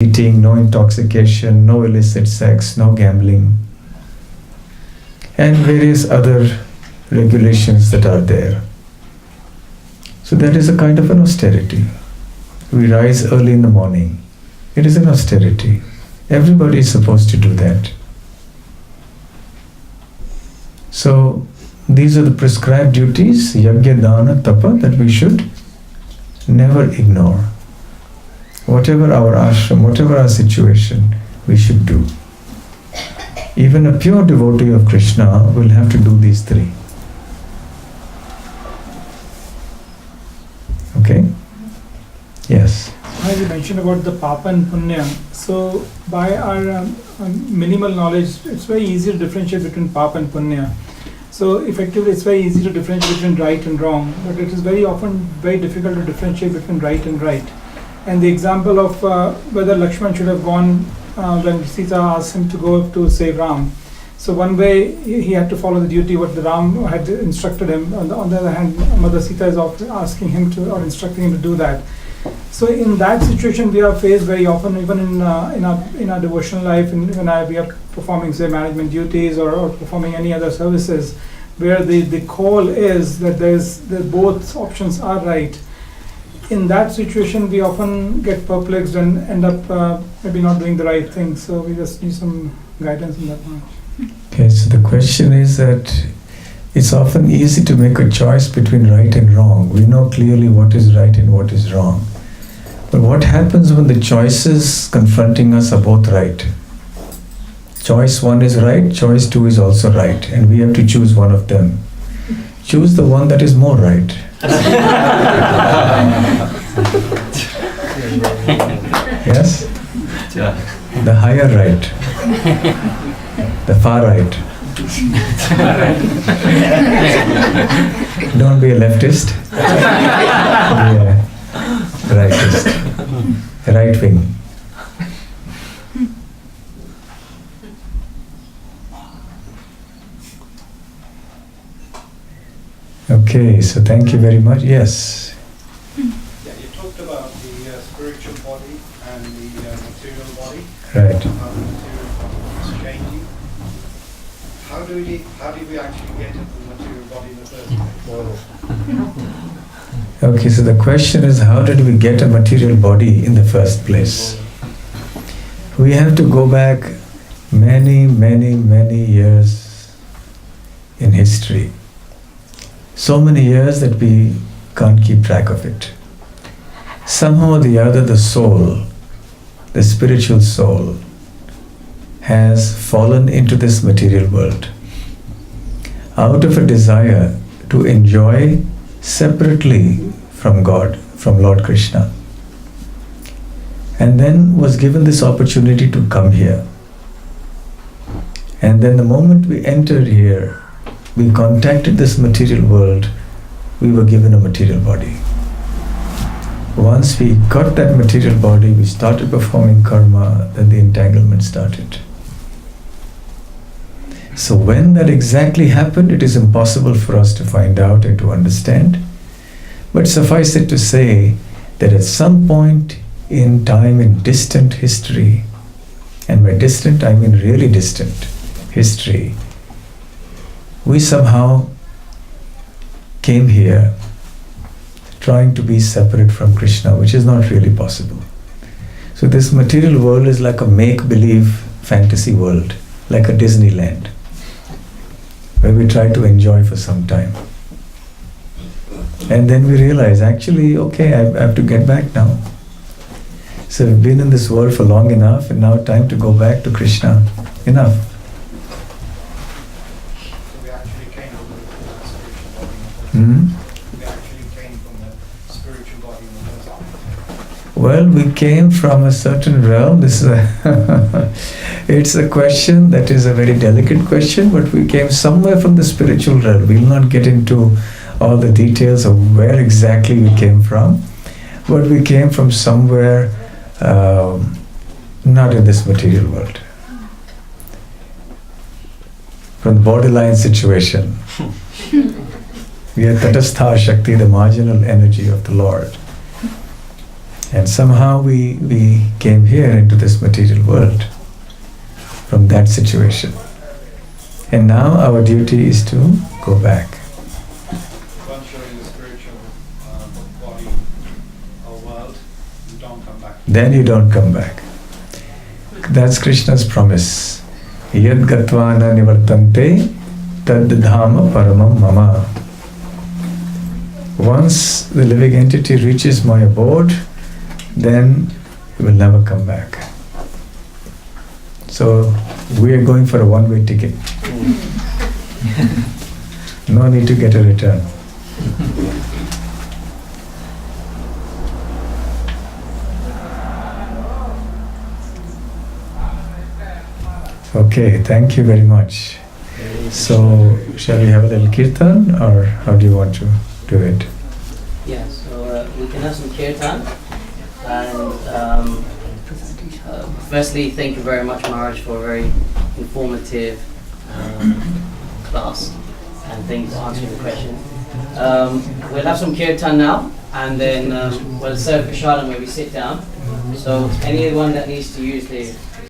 eating, no intoxication, no illicit sex, no gambling, and various other regulations that are there. So that is a kind of an austerity. We rise early in the morning. It is an austerity. Everybody is supposed to do that. So these are the prescribed duties, yajna, dana, tapa, that we should never ignore. Whatever our ashram, whatever our situation, we should do. Even a pure devotee of Krishna will have to do these three. Okay? Yes. As you mentioned about the papa and punya, so by our minimal knowledge, it's very easy to differentiate between papa and punya. So effectively, it's very easy to differentiate between right and wrong, but it is very often very difficult to differentiate between right and right. And the example of whether Lakshman should have gone when Sita asked him to go to save Ram. So one way he had to follow the duty what the Ram had instructed him. On the other hand, Mother Sita is asking him to or instructing him to do that. So in that situation, we are faced very often, even in our devotional life, when we are performing say management duties or performing any other services, where the call is that that both options are right. In that situation, we often get perplexed and end up maybe not doing the right thing. So we just need some guidance in that one. Okay, so the question is that it's often easy to make a choice between right and wrong. We know clearly what is right and what is wrong. But what happens when the choices confronting us are both right? Choice 1 is right, choice 2 is also right, and we have to choose one of them. Choose the one that is more right. Yes? The higher right. The far right. Don't be a leftist. Be a rightist. Right wing. Okay, so thank you very much. Yes. Yeah, you talked about the spiritual body and the material body. Right. How the material body is changing. How did we actually get into the material body in the first place? Okay, so the question is, how did we get a material body in the first place? We have to go back many, many, many years in history. So many years that we can't keep track of it. Somehow or the other, the soul, the spiritual soul, has fallen into this material world out of a desire to enjoy separately from God, from Lord Krishna. And then was given this opportunity to come here. And then the moment we entered here, we contacted this material world, we were given a material body. Once we got that material body, we started performing karma, then the entanglement started. So when that exactly happened, it is impossible for us to find out and to understand. But suffice it to say that at some point in time in distant history, and by distant I mean really distant history, we somehow came here trying to be separate from Krishna, which is not really possible. So this material world is like a make-believe fantasy world, like a Disneyland, where we try to enjoy for some time. And then we realize, actually, okay, I have to get back now. So we've been in this world for long enough, and now time to go back to Krishna. Enough. Well, we came from a certain realm. This is it's a question that is a very delicate question, but we came somewhere from the spiritual realm. We'll not get into all the details of where exactly we came from, but we came from somewhere not in this material world. From the borderline situation. We are Tatastha Shakti, the marginal energy of the Lord. And somehow we came here into this material world from that situation. And now our duty is to go back. Once you're in the spiritual body or world, you don't come back. Then you don't come back. That's Krishna's promise. Yad gatva na nivartante tad dhama paramam mama. Once the living entity reaches my abode, then it will never come back. So we are going for a one-way ticket. No need to get a return. Okay, thank you very much. So, shall we have a little kirtan, or how do you want to do it? Yeah, so we can have some kirtan. And firstly, thank you very much, Maharaj, for a very informative class. And thank you for answering the question. We'll have some kirtan now, and then we'll serve prashadam where we sit down. So anyone that needs to use the